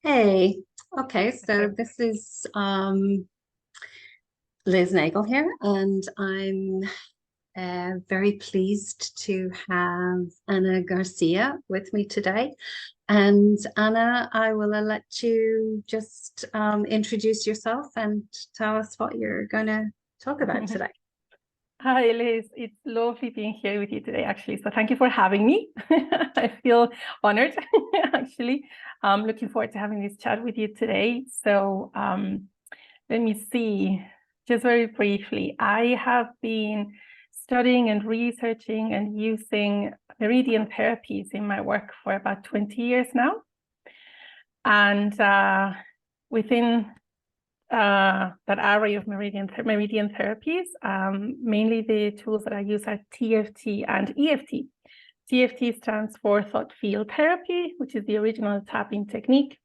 Hey, okay, so this is Liz Nagel here, and I'm very pleased to have Anna Garcia with me today. And Anna, I will let you just introduce yourself and tell us what you're going to talk about today. Hi, Liz. It's lovely being here with you today, actually. So thank you for having me. I feel honored, actually. I'm looking forward to having this chat with you today. So let me see, just very briefly, I have been studying and researching and using Meridian therapies in my work for about 20 years now. And within that array of Meridian therapies, mainly the tools that I use are TFT and EFT. TFT stands for thought field therapy, which is the original tapping technique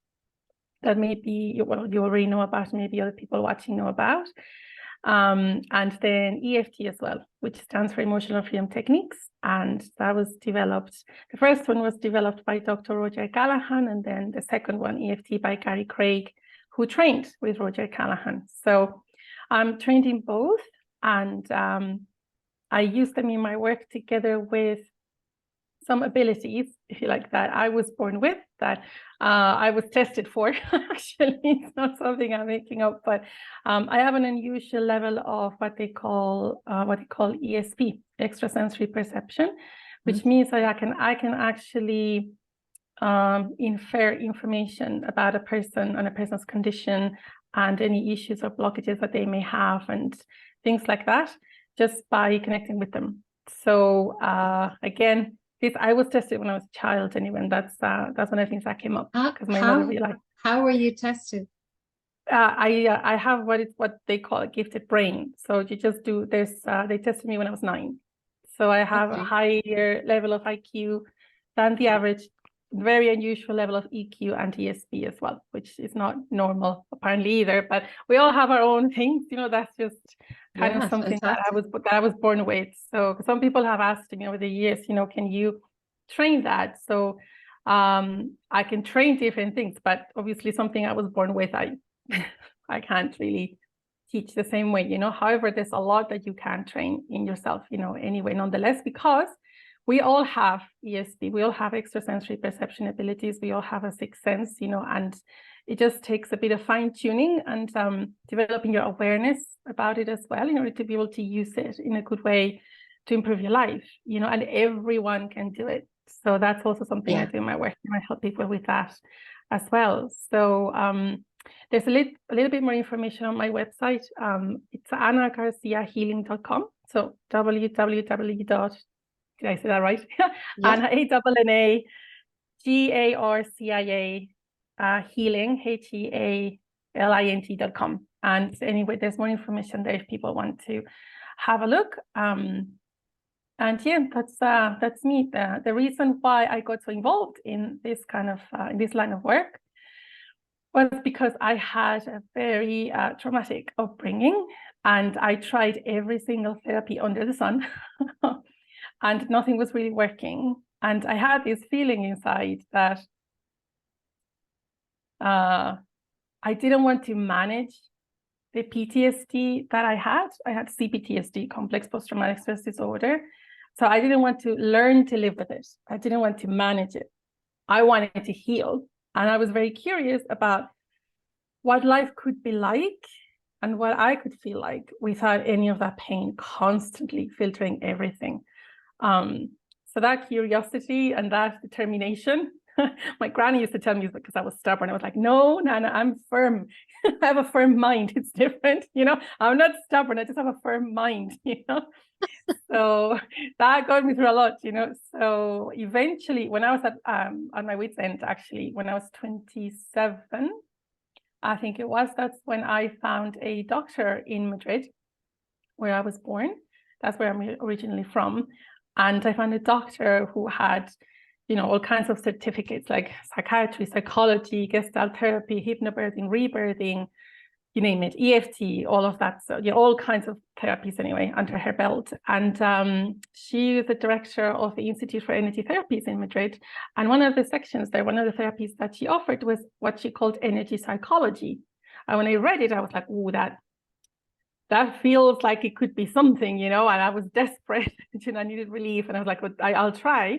that maybe you already know about, maybe other people watching know about. And then EFT as well, which stands for emotional freedom techniques. And that was developed, the first one was developed by Dr. Roger Callahan, and then the second one, EFT, by Gary Craig, who trained with Roger Callahan. So I'm trained in both, and I use them in my work together with some abilities, if you like, that I was born with, that I was tested for. Actually, it's not something I'm making up, but I have an unusual level of what they call ESP, extrasensory perception, which means that I can actually infer information about a person and a person's condition and any issues or blockages that they may have and things like that, just by connecting with them. So again, I was tested when I was a child, anyway, and that's one of the things that came up because my mother really liked. How were you tested? I have what they call a gifted brain. So you just do this. They tested me when I was 9, so I have a higher level of IQ than the average. Very unusual level of EQ and ESP as well, which is not normal apparently either. But we all have our own things, that's just kind of something that I was born with. So some people have asked me over the years, can you train that? So I can train different things, but obviously something I was born with, I can't really teach the same way, However, there's a lot that you can train in yourself, anyway, nonetheless, because we all have ESP, we all have extrasensory perception abilities, we all have a sixth sense, and it just takes a bit of fine tuning and developing your awareness about it as well in order to be able to use it in a good way to improve your life, and everyone can do it. So that's also something I do in my work, and I help people with that as well. So there's a little bit more information on my website. It's annagarciahealing.com. So www. Did I say that right? Anna, ANNA GARCIA healing, HEALINT.com. And anyway, there's more information there if people want to have a look. And yeah, that's me. The reason why I got so involved in this kind of in this line of work was because I had a very traumatic upbringing, and I tried every single therapy under the sun. And nothing was really working. And I had this feeling inside that I didn't want to manage the PTSD that I had. I had CPTSD, complex post-traumatic stress disorder. So I didn't want to learn to live with it. I didn't want to manage it. I wanted to heal. And I was very curious about what life could be like and what I could feel like without any of that pain constantly filtering everything. So that curiosity and that determination, my granny used to tell me because I was stubborn. I was like, no, Nana, I'm firm. I have a firm mind. It's different, I'm not stubborn. I just have a firm mind, So that got me through a lot, So eventually, when I was on my wit's end, actually, when I was 27, I think it was, that's when I found a doctor in Madrid, where I was born. That's where I'm originally from. And I found a doctor who had, all kinds of certificates like psychiatry, psychology, gestalt therapy, hypnobirthing, rebirthing, you name it, EFT, all of that. So, all kinds of therapies anyway under her belt. And she is the director of the Institute for Energy Therapies in Madrid. And one of the sections there, one of the therapies that she offered was what she called energy psychology. And when I read it, I was like, oh, that feels like it could be something, and I was desperate, I needed relief. And I was like, well, I'll try.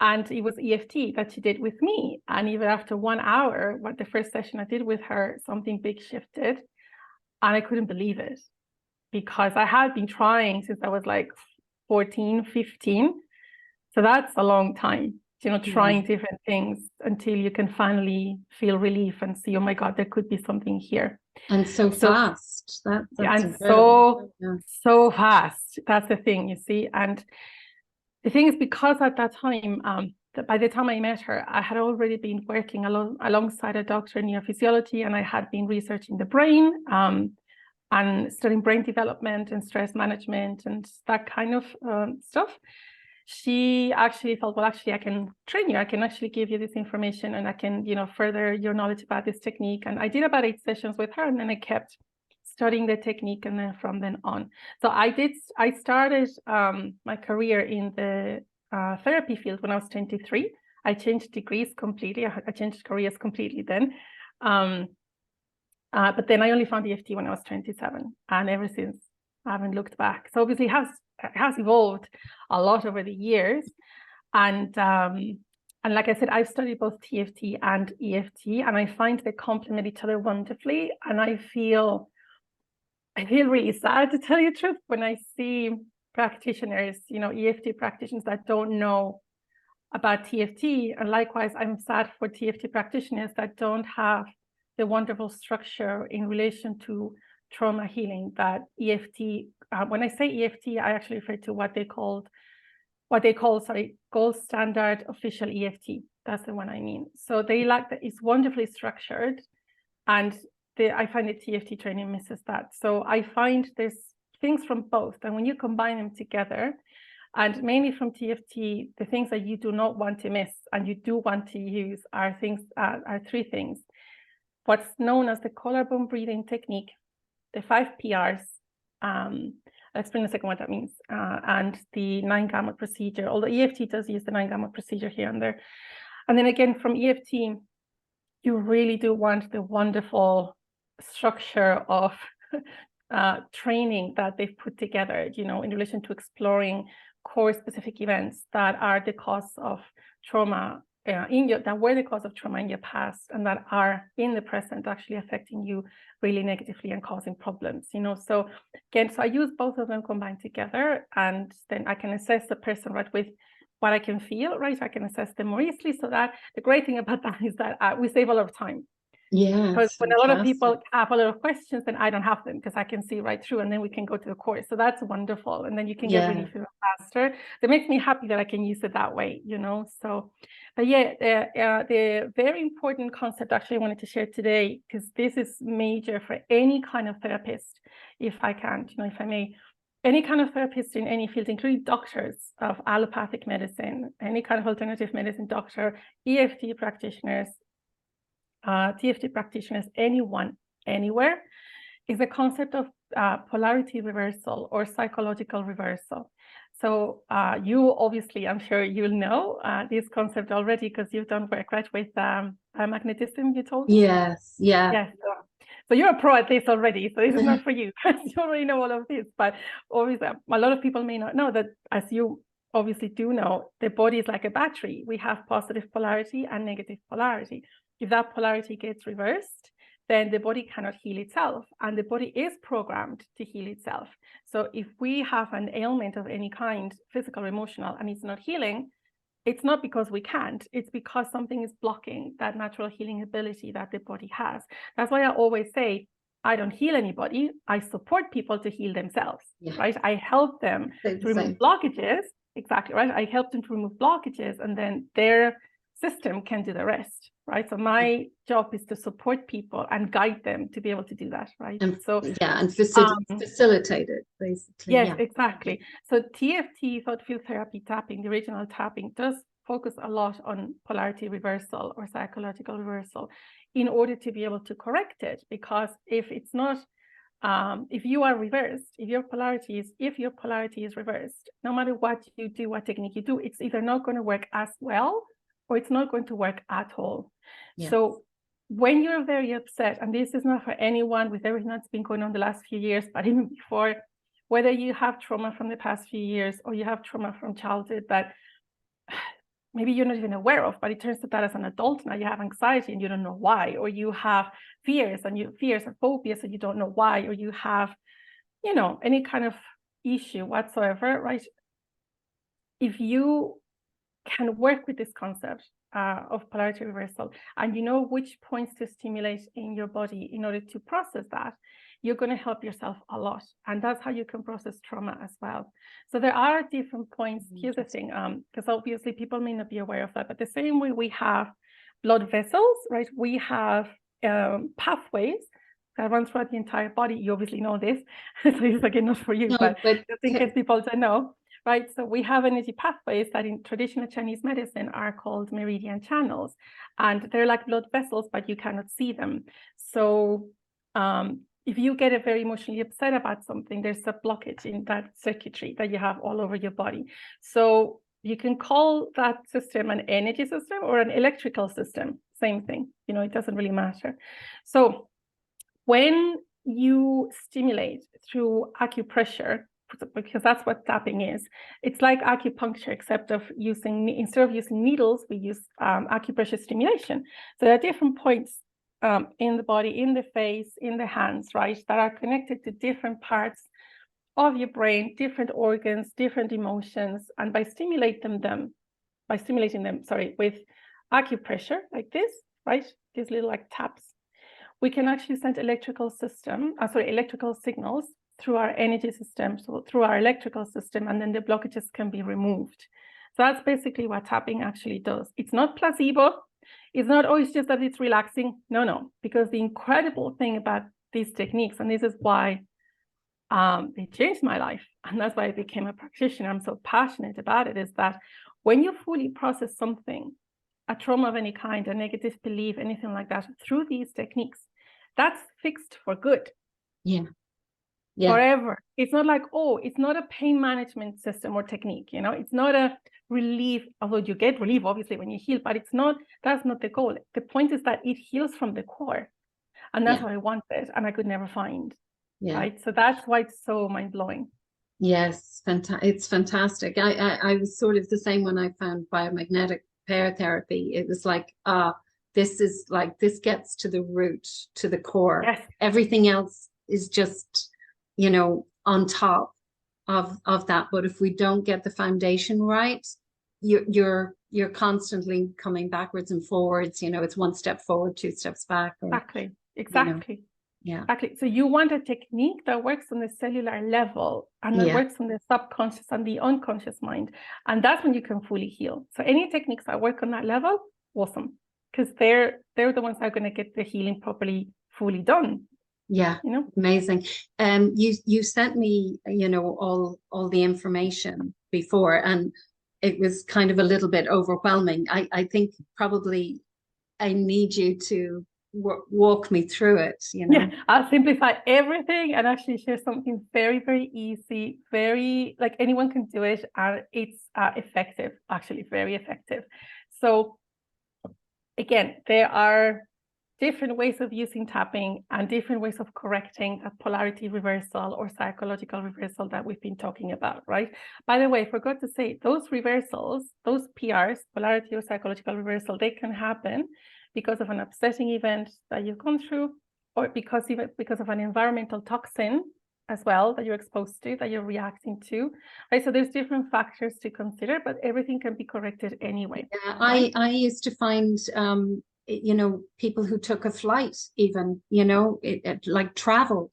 And it was EFT that she did with me. And even after 1 hour, the first session I did with her, something big shifted. And I couldn't believe it, because I had been trying since I was like 14, 15. So that's a long time, trying different things until you can finally feel relief and see, oh my God, there could be something here. And so fast. That's and incredible. so fast. That's the thing, you see. And the thing is, because at that time, by the time I met her, I had already been working alongside a doctor in neurophysiology, and I had been researching the brain and studying brain development and stress management and that kind of stuff. She actually felt, well, actually, I can train you. I can actually give you this information, and I can, further your knowledge about this technique. And I did about 8 sessions with her, and then I kept studying the technique, and then from then on. So I started my career in the therapy field when I was 23. I changed degrees completely. I changed careers completely then. But then I only found EFT when I was 27. And ever since, I haven't looked back. So obviously it has evolved a lot over the years. And like I said, I've studied both TFT and EFT, and I find they complement each other wonderfully. And I feel really sad, to tell you the truth, when I see practitioners, EFT practitioners that don't know about TFT. And likewise, I'm sad for TFT practitioners that don't have the wonderful structure in relation to trauma healing that EFT, when I say EFT, I actually refer to what they call gold standard official EFT. That's the one I mean. So they like that. It's wonderfully structured, and I find that TFT training misses that. So I find there's things from both, and when you combine them together, and mainly from TFT, the things that you do not want to miss and you do want to use are 3 things. What's known as the collarbone breathing technique, the 5 PRs, I'll explain in a second what that means, and the 9 gamut procedure, although EFT does use the 9 gamut procedure here and there. And then again, from EFT, you really do want the wonderful structure of training that they've put together, in relation to exploring core specific events that are the cause of trauma that were the cause of trauma in your past, and that are in the present actually affecting you really negatively and causing problems. So again, I use both of them combined together, and then I can assess the person right with what I can feel, right? I can assess them more easily. So that the great thing about that is that we save a lot of time. Yeah, because when a lot of people have a lot of questions, then I don't have them, because I can see right through, and then we can go to the course. So that's wonderful, and then you can get really feel faster. That makes me happy that I can use it that way, So, but yeah, the very important concept actually I wanted to share today, because this is major for any kind of therapist, if I can, if I may. Any kind of therapist in any field, including doctors of allopathic medicine, any kind of alternative medicine doctor, EFT practitioners, TFT practitioners, anyone, anywhere, is the concept of polarity reversal or psychological reversal. So you obviously, I'm sure you'll know this concept already, because you've done work, right, with magnetism, you told me? Yes, yeah. Yes. So you're a pro at this already, so this is not for you. You already know all of this, but obviously a lot of people may not know that, as you obviously do know, the body is like a battery. We have positive polarity and negative polarity. If that polarity gets reversed, then the body cannot heal itself, and the body is programmed to heal itself. So if we have an ailment of any kind, physical or emotional, and it's not healing, it's not because we can't, it's because something is blocking that natural healing ability that the body has. That's why I always say, I don't heal anybody, I support people to heal themselves, right? I help them to remove blockages, exactly, right? I help them to remove blockages, and then their system can do the rest, right? So my job is to support people and guide them to be able to do that, right? And facilitate it, basically. Yes, exactly. So TFT, thought field therapy tapping, the original tapping, does focus a lot on polarity reversal or psychological reversal in order to be able to correct it. Because if it's not, if you are reversed, if your polarity is reversed, no matter what you do, what technique you do, it's either not going to work as well or it's not going to work at all. Yeah. So when you're very upset, and this is not for anyone with everything that's been going on the last few years, but even before, whether you have trauma from the past few years or you have trauma from childhood that maybe you're not even aware of, but it turns out that as an adult now you have anxiety and you don't know why, or you have fears or phobias and you don't know why, or you have, you know, any kind of issue whatsoever, right? If you can work with this concept of polarity reversal, and you know which points to stimulate in your body in order to process that, you're going to help yourself a lot. And that's how you can process trauma as well. So there are different points. Here's the thing, because obviously people may not be aware of that, but the same way we have blood vessels, right? We have pathways that run throughout the entire body. You obviously know this, so it's again not for you, no, but just in case people don't know. Right, so we have energy pathways that in traditional Chinese medicine are called Meridian channels, and they're like blood vessels, but you cannot see them. So if you get very emotionally upset about something, there's a blockage in that circuitry that you have all over your body. So you can call that system an energy system or an electrical system, same thing, you know, it doesn't really matter. So when you stimulate through acupressure, because that's what tapping is. It's like acupuncture, except instead of using needles, we use acupressure stimulation. So there are different points in the body, in the face, in the hands, right, that are connected to different parts of your brain, different organs, different emotions. And by stimulating them, with acupressure like this, right, these little like taps, we can actually send electrical signals through our energy system, so through our electrical system, and then the blockages can be removed. So that's basically what tapping actually does. It's not placebo. It's not, oh, it's just that it's relaxing. No, because the incredible thing about these techniques, and this is why they changed my life, and that's why I became a practitioner, I'm so passionate about it, is that when you fully process something, a trauma of any kind, a negative belief, anything like that, through these techniques, that's fixed for good. Yeah. Forever. It's not like, oh, it's not a pain management system or technique, you know, it's not a relief, although you get relief obviously when you heal, but that's not the goal. The point is that it heals from the core, and that's what I wanted and I could never find. Right, so that's why it's so mind-blowing. Yes, it's fantastic. I was sort of the same when I found biomagnetic pair therapy. It was like, this gets to the root, to the core. Yes. Everything else is just, you know, on top of that. But if we don't get the foundation right, you're constantly coming backwards and forwards. You know, it's one step forward, two steps back. Or, exactly. You know, yeah. Exactly. So you want a technique that works on the cellular level and that works on the subconscious and the unconscious mind. And that's when you can fully heal. So any techniques that work on that level, awesome. Because they're the ones that are going to get the healing properly, fully done. Yeah, you know, amazing. You sent me, you know, all the information before, and it was kind of a little bit overwhelming. I think probably I need you to walk me through it, you know. Yeah, I'll simplify everything and actually share something very, very easy, very, like anyone can do it, and it's effective, actually very effective. So again, there are different ways of using tapping and different ways of correcting that polarity reversal or psychological reversal that we've been talking about, right? By the way, I forgot to say, those reversals, those PRs, polarity or psychological reversal, they can happen because of an upsetting event that you've gone through, or because of an environmental toxin as well that you're exposed to, that you're reacting to, right? So there's different factors to consider, but everything can be corrected anyway. Yeah, right? I used to find you know, people who took a flight, even, you know, like travel,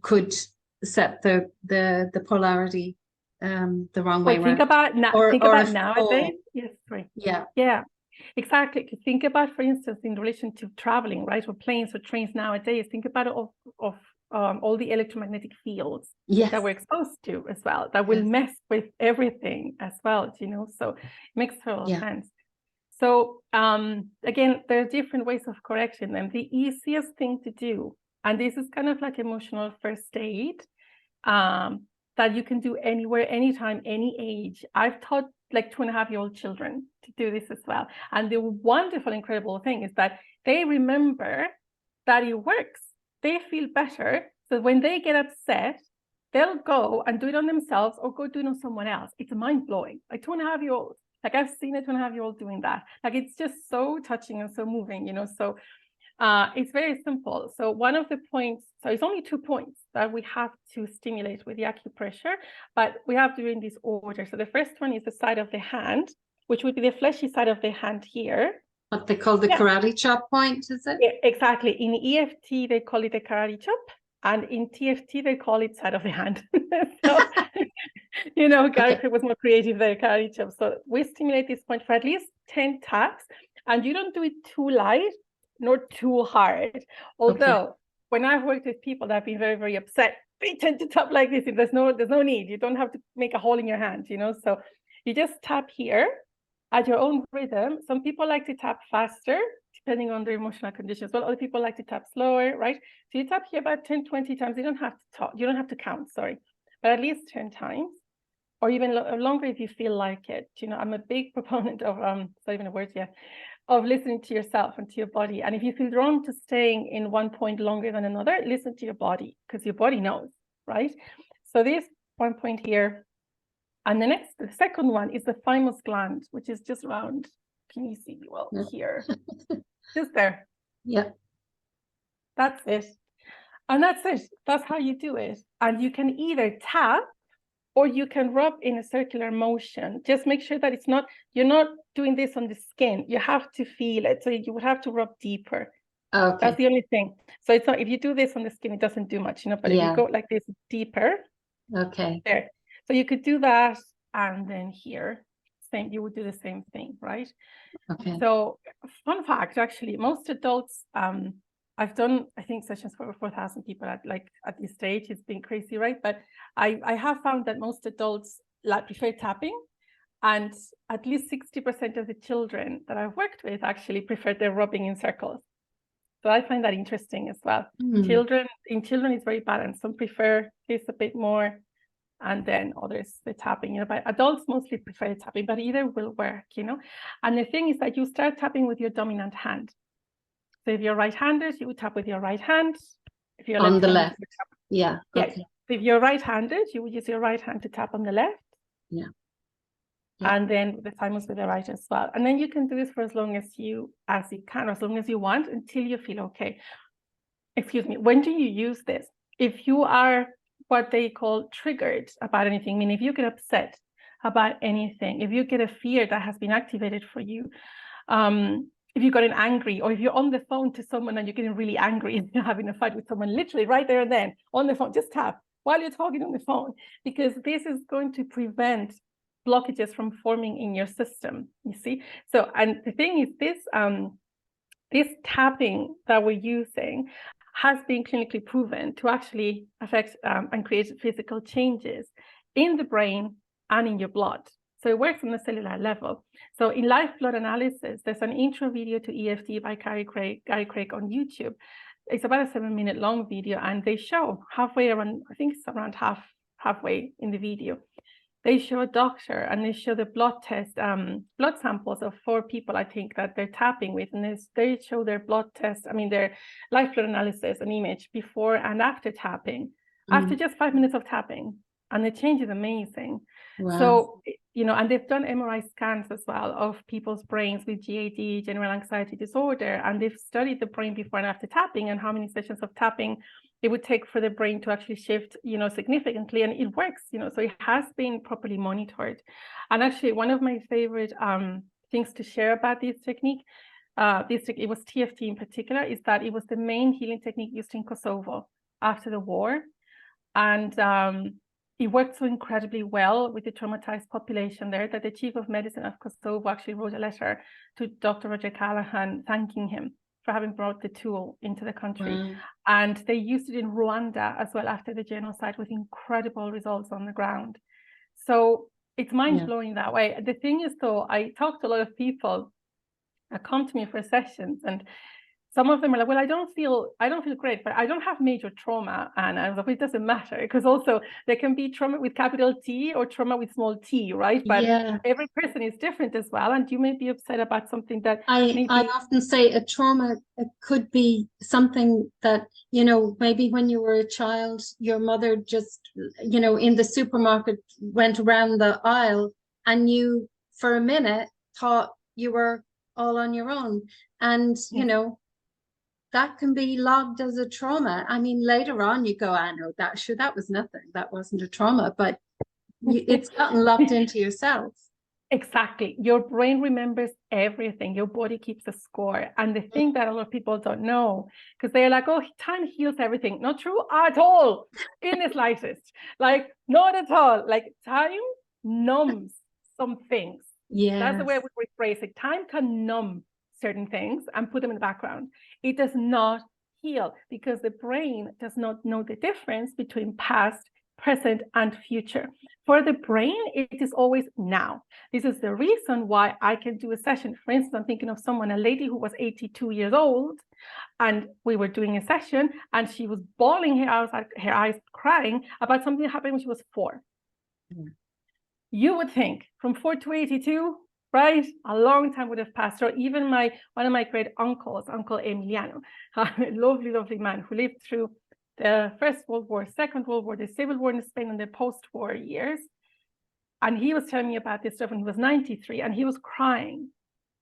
could set the polarity the wrong way. Think about nowadays. Yes, right. Yeah, exactly. Think about, for instance, in relation to traveling, right, or planes or trains nowadays. Think about it of all the electromagnetic fields Yes. that we're exposed to as well, that will mess with everything as well, you know, so it makes total sense. So again, there are different ways of correction, and the easiest thing to do, and this is kind of like emotional first aid, that you can do anywhere, anytime, any age. I've taught like 2.5-year-old children to do this as well. And the wonderful, incredible thing is that they remember that it works. They feel better. So when they get upset, they'll go and do it on themselves or go do it on someone else. It's mind-blowing. Like 2.5-year-olds. Like I've seen a 2.5-year-old doing that. Like it's just so touching and so moving, you know. So it's very simple. So one of the points, so it's only 2 points that we have to stimulate with the acupressure, but we have to do in this order. So the first one is the side of the hand, which would be the fleshy side of the hand here. What they call the karate chop point, is it? Yeah, exactly. In EFT, they call it a karate chop. And in TFT, they call it side of the hand. So, you know, Garcia was more creative there, karate chop. So we stimulate this point for at least 10 taps. And you don't do it too light, nor too hard. Although when I've worked with people that have been very, very upset, they tend to tap like this. There's no need. You don't have to make a hole in your hand, you know. So you just tap here at your own rhythm. Some people like to tap faster, depending on their emotional conditions. Well, other people like to tap slower, right? So you tap here about 10, 20 times. You don't have to talk. You don't have to count, sorry, but at least 10 times, or even longer if you feel like it. You know, I'm a big proponent of, it's not even a word yet, of listening to yourself and to your body. And if you feel drawn to staying in one point longer than another, listen to your body, because your body knows, right? So this 1 point here. And the second one is the thymus gland, which is just around, can you see? Well, here, just there. Yeah. That's it. And that's it. That's how you do it. And you can either tap or you can rub in a circular motion. Just make sure that you're not doing this on the skin. You have to feel it. So you would have to rub deeper. Okay. That's the only thing. So it's not, if you do this on the skin, it doesn't do much, you know, but if you go like this deeper. Okay. There. So you could do that, and then here, you would do the same thing, right? Okay. So fun fact, actually, most adults, I've done, I think, sessions for over 4,000 people at this stage. It's been crazy, right? But I have found that most adults prefer tapping, and at least 60% of the children that I've worked with actually prefer their rubbing in circles. So I find that interesting as well. In children, it's very balanced. Some prefer this a bit more, and then others the tapping, you know, but adults mostly prefer tapping, but either will work, you know. And the thing is that you start tapping with your dominant hand. So if you're right-handed, you would tap with your right hand. If you're on the left, yeah. Okay. So if you're right-handed, you would use your right hand to tap on the left. Yeah. And then the thymus with the right as well. And then you can do this for as long as you can, or as long as you want, until you feel okay. Excuse me. When do you use this? If you are what they call triggered about anything, I mean, if you get upset about anything, if you get a fear that has been activated for you, if you've gotten angry, or if you're on the phone to someone and you're getting really angry and you're having a fight with someone, literally right there and then on the phone, just tap while you're talking on the phone, because this is going to prevent blockages from forming in your system, you see? So, and the thing is, this tapping that we're using has been clinically proven to actually affect and create physical changes in the brain and in your blood. So it works on the cellular level. So in live blood analysis, there's an intro video to EFT by Gary Craig on YouTube. It's about a 7-minute long video, and they show halfway around, I think it's around halfway in the video, they show a doctor and they show the blood test, blood samples of 4 people, I think, that they're tapping with. And they show their blood test, their live blood analysis, an image before and after tapping, after just 5 minutes of tapping. And the change is amazing. Wow. So, you know, and they've done MRI scans as well of people's brains with GAD, general anxiety disorder. And they've studied the brain before and after tapping and how many sessions of tapping it would take for the brain to actually shift, you know, significantly, and it works, you know, so it has been properly monitored. And actually, one of my favorite things to share about this technique, it was TFT in particular, is that it was the main healing technique used in Kosovo after the war, and it worked so incredibly well with the traumatized population there that the chief of medicine of Kosovo actually wrote a letter to Dr. Roger Callahan thanking him for having brought the tool into the country. Wow. And they used it in Rwanda as well after the genocide with incredible results on the ground. So it's mind-blowing that way. The thing is, though, I talk to a lot of people that come to me for sessions, and some of them are like, well, I don't feel great, but I don't have major trauma. And I was like, it doesn't matter, because also there can be trauma with capital T or trauma with small t, right? But every person is different as well. And you may be upset about something that I often say a trauma, it could be something that, you know, maybe when you were a child, your mother just, you know, in the supermarket went around the aisle and you for a minute thought you were all on your own. And, you know, that can be logged as a trauma. I mean, later on you go, I know that, sure, that was nothing. That wasn't a trauma, but it's gotten locked into yourself. Exactly. Your brain remembers everything. Your body keeps a score. And the thing that a lot of people don't know, because they're like, oh, time heals everything. Not true at all, in the slightest. Like, not at all. Like, time numbs some things. Yeah. That's the way we rephrase it. Time can numb certain things and put them in the background. It does not heal, because the brain does not know the difference between past, present, and future. For the brain, it is always now. This is the reason why I can do a session. For instance, I'm thinking of someone, a lady who was 82 years old, and we were doing a session, and she was bawling her eyes, crying about something that happened when she was 4. You would think from 4 to 82, right? A long time would have passed. Or even one of my great uncles, Uncle Emiliano, a lovely, lovely man who lived through the First World War, Second World War, the Civil War in Spain, and the post-war years. And he was telling me about this stuff when he was 93, and he was crying.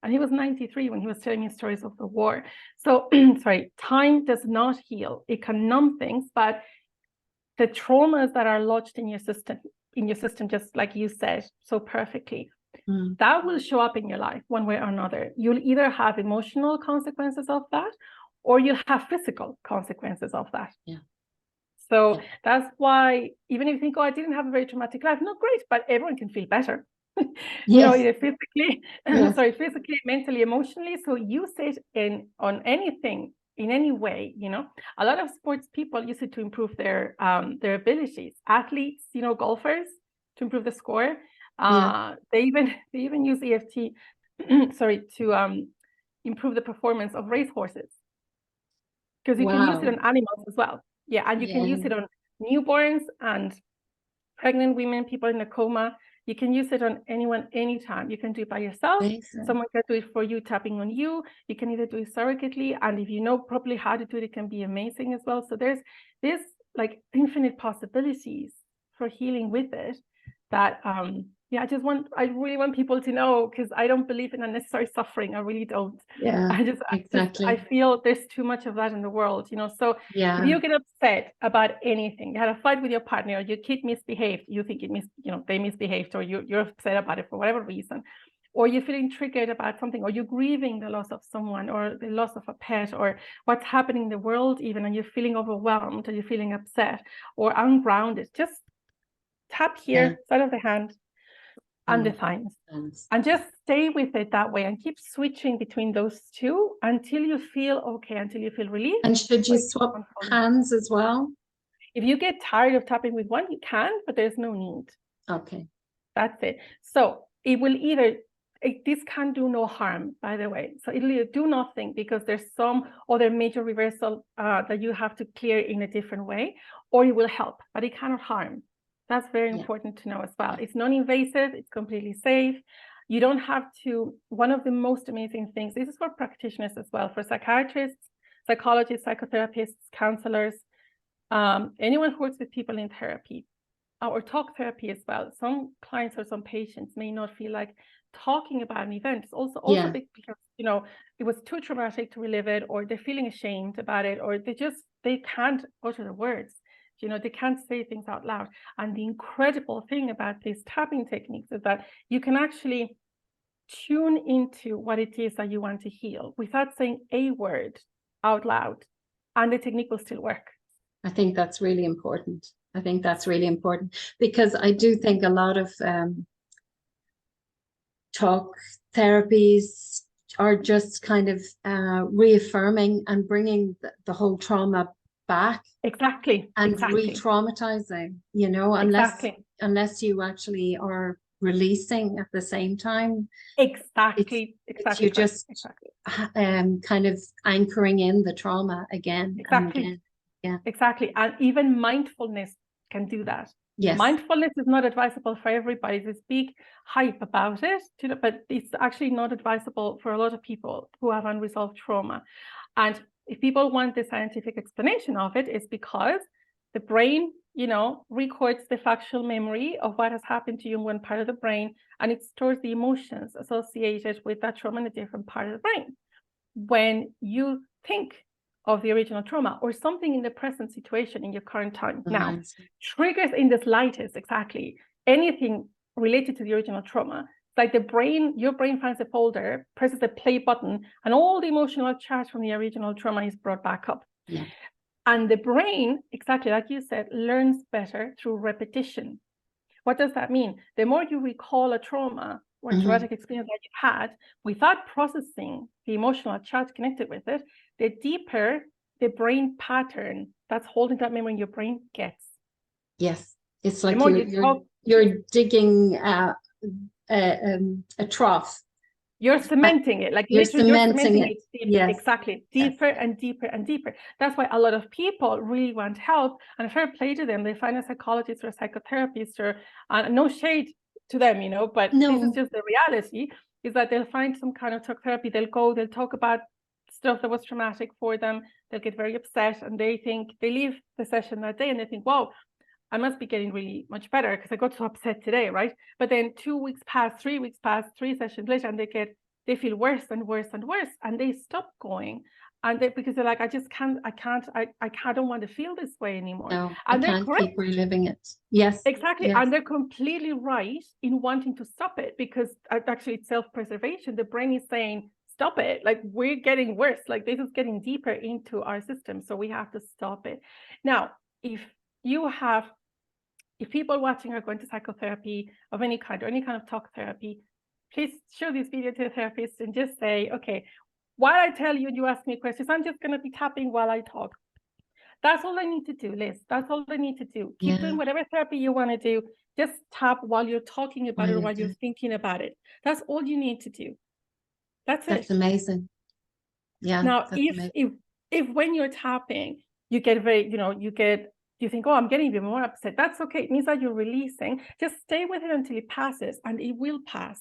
And he was 93 when he was telling me stories of the war. So, sorry, time does not heal. It can numb things, but the traumas that are lodged in your system, just like you said so perfectly, that will show up in your life one way or another. You'll either have emotional consequences of that, or you'll have physical consequences of that. So that's why, even if you think, oh, I didn't have a very traumatic life, not great, but everyone can feel better. You know, either physically, physically, mentally, emotionally. So use it on anything, in any way. You know, a lot of sports people use it to improve their abilities. Athletes, you know, golfers, to improve the score. They even use EFT, to improve the performance of racehorses, because you can use it on animals as well. And you can use it on newborns and pregnant women, people in a coma. You can use it on anyone, anytime. You can do it by yourself. Someone can do it for you, tapping on you. You can either do it surrogately, and if you know properly how to do it, it can be amazing as well. So there's like infinite possibilities for healing with it that I really want people to know, because I don't believe in unnecessary suffering. I really don't. I feel there's too much of that in the world, you know. So if you get upset about anything, you had a fight with your partner, or your kid misbehaved, you think they misbehaved, or you're upset about it for whatever reason, or you're feeling triggered about something, or you're grieving the loss of someone, or the loss of a pet, or what's happening in the world even, and you're feeling overwhelmed, or you're feeling upset or ungrounded, just tap here, side of the hand, and the thumbs, and just stay with it that way, and keep switching between those two until you feel okay, until you feel relief. And should you swap hands as well? If you get tired of tapping with one, you can, but there's no need. Okay. That's it. So it will this can do no harm, by the way. So it'll either do nothing, because there's some other major reversal that you have to clear in a different way, or it will help, but it cannot harm. That's very important to know as well. It's non-invasive, it's completely safe. You don't have to, one of the most amazing things, this is for practitioners as well, for psychiatrists, psychologists, psychotherapists, counselors, anyone who works with people in therapy, or talk therapy as well. Some clients or some patients may not feel like talking about an event. It's also big, because, you know, it was too traumatic to relive it, or they're feeling ashamed about it, or they can't utter the words. You know, they can't say things out loud. And the incredible thing about these tapping techniques is that you can actually tune into what it is that you want to heal without saying a word out loud, and the technique will still work. I think that's really important. Because I do think a lot of talk therapies are just kind of reaffirming and bringing the whole trauma back Exactly. and Exactly. re-traumatizing, you know, Exactly. unless you actually are releasing at the same time. Exactly. It's Exactly you're correct. just Exactly. kind of anchoring in the trauma again and Exactly. again. Yeah. Exactly. And even mindfulness can do that. Yes. Mindfulness is not advisable for everybody. There's big hype about it, but it's actually not advisable for a lot of people who have unresolved trauma. And if people want the scientific explanation of it, it's because the brain, records the factual memory of what has happened to you in one part of the brain, and it stores the emotions associated with that trauma in a different part of the brain. When you think of the original trauma or something in the present situation in your current time. Now, triggers in the slightest, exactly, anything related to the original trauma. It's like your brain finds a folder, presses the play button, and all the emotional charge from the original trauma is brought back up. Yeah. And the brain, exactly like you said, learns better through repetition. What does that mean? The more you recall a trauma or traumatic experience that you had without processing the emotional charge connected with it, the deeper the brain pattern that's holding that memory in your brain gets. Yes, it's like you're digging a trough. You're cementing it, like you're literally cementing you're cementing it deep, yes. Exactly, deeper yes. and deeper and deeper. That's why a lot of people really want help, and fair play to them. They find a psychologist or a psychotherapist, or no shade to them, but this is just the reality, is that they'll find some kind of talk therapy. They'll talk about stuff that was traumatic for them. They'll get very upset, and they leave the session that day and they think, wow, I must be getting really much better because I got so upset today, right? But then 2 weeks pass, 3 weeks pass, 3 sessions later, and they feel worse and worse and worse, and they stop going. And because they're like, I don't want to feel this way anymore. No, and I can't keep reliving it. Yes. Exactly. Yes. And they're completely right in wanting to stop it, because actually it's self-preservation. The brain is saying, stop it. Like, we're getting worse. Like, this is getting deeper into our system. So we have to stop it. Now, if people watching are going to psychotherapy of any kind, or any kind of talk therapy, please show this video to the therapist and just say, okay, while I tell you and you ask me questions, I'm just going to be tapping while I talk. That's all I need to do, Liz. That's all I need to do. Keep doing whatever therapy you want to do. Just tap while you're talking about it, or while you're thinking about it. That's all you need to do. That's it. That's amazing. Yeah. Now, if when you're tapping, you get very, you think, oh, I'm getting a bit more upset. That's okay. It means that you're releasing. Just stay with it until it passes, and it will pass.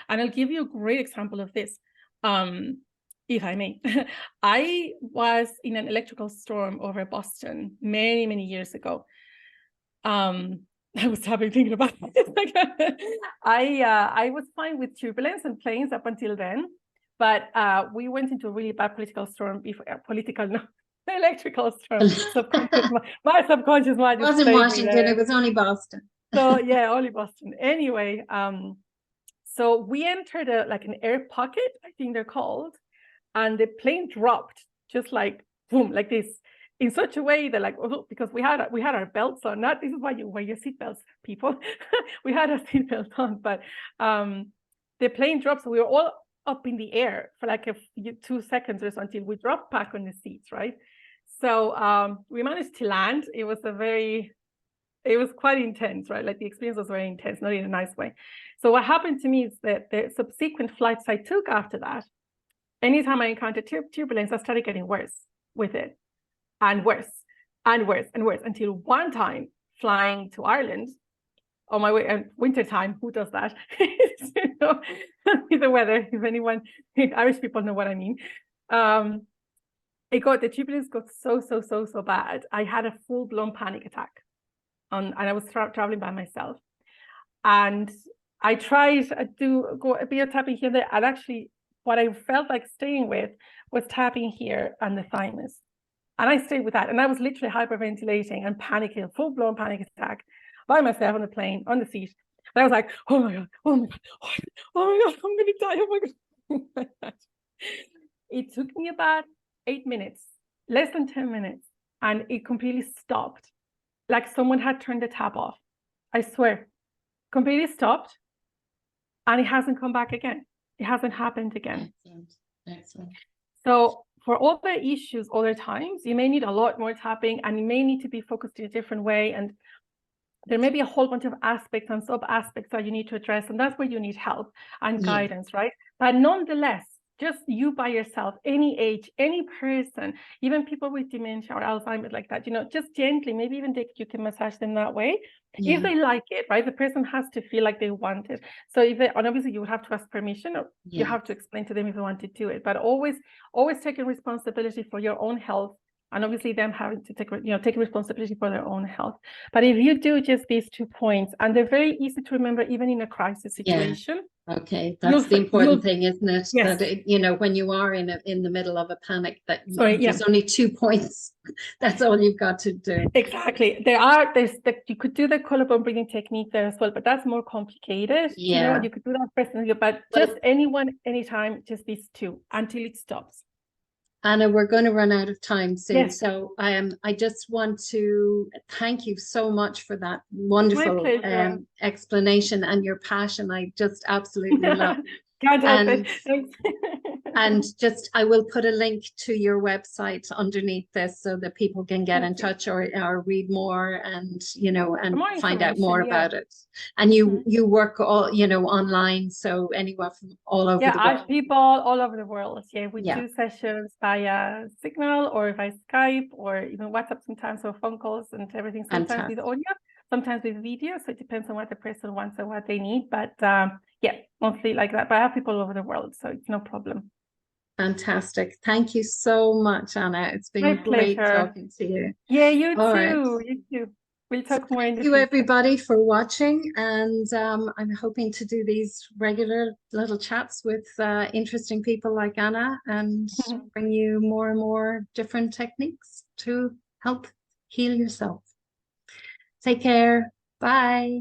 And I'll give you a great example of this, if I may. I was in an electrical storm over Boston many, many years ago. I was thinking about it. I was fine with turbulence and planes up until then. But we went into a really bad political storm before, electrical storm. My subconscious mind. It wasn't Washington, it was only Boston. So yeah, only Boston. Anyway, so we entered an air pocket, I think they're called, and the plane dropped just like boom, like this, in such a way that because we had our belts on. Not this is why you wear your seatbelts, people. We had our seatbelts on, but the plane dropped, so we were all up in the air for like 2 seconds or so until we dropped back on the seats, right? So we managed to land. It was quite intense, right? Like, the experience was very intense, not in a nice way. So what happened to me is that the subsequent flights I took after that, anytime I encountered turbulence, I started getting worse with it, and worse and worse and worse, until one time flying to Ireland on my way, and winter time, who does that? The weather, if anyone, Irish people know what I mean. The turbulence got so bad. I had a full-blown panic attack, and I was traveling by myself. And I tried to go a bit of tapping here and there, and actually what I felt like staying with was tapping here and the thymus. And I stayed with that. And I was literally hyperventilating and panicking, full-blown panic attack, by myself on the plane, on the seat. And I was like, oh my God, oh my God, oh my God, I'm going to die, oh my God. It took me about 8 minutes, less than 10 minutes, and it completely stopped. Like someone had turned the tap off. I swear, completely stopped, and it hasn't come back again. It hasn't happened again. Excellent. Excellent. So for other issues, other times, you may need a lot more tapping, and you may need to be focused in a different way. And there may be a whole bunch of aspects and sub-aspects that you need to address, and that's where you need help and guidance, right? But nonetheless, just you by yourself, any age, any person, even people with dementia or Alzheimer's like that, just gently, maybe even you can massage them that way. If they like it, right? The person has to feel like they want it. So and obviously you would have to ask permission, or you have to explain to them if they want to do it, but always taking responsibility for your own health. And obviously them having to take responsibility for their own health. But if you do just these 2 points, and they're very easy to remember, even in a crisis situation. Okay, that's the important thing, isn't it? Yes. That when you are in the middle of a panic, that there's only 2 points. That's all you've got to do. Exactly. You could do the collarbone breathing technique there as well, but that's more complicated. Yeah. You could do that personally, but just anyone, anytime, just these 2 until it stops. Anna, we're going to run out of time soon. Yes. So I just want to thank you so much for that wonderful explanation and your passion. I just absolutely love it. And just, I will put a link to your website underneath this so that people can get in touch or read more and, and find out more about it. And you work all, online. So anyone from all over the world. Yeah, people all over the world. Yeah, we do sessions via Signal or via Skype or even WhatsApp sometimes, or phone calls and everything. Sometimes with audio, sometimes with video. So it depends on what the person wants and what they need. But yeah, mostly like that. But I have people all over the world, so it's no problem. Fantastic. Thank you so much, Anna. It's been great talking to you. Yeah, you too. Right. You too. We'll talk more in the future. Thank you, everybody, for watching. And I'm hoping to do these regular little chats with interesting people like Anna and bring you more and more different techniques to help heal yourself. Take care. Bye.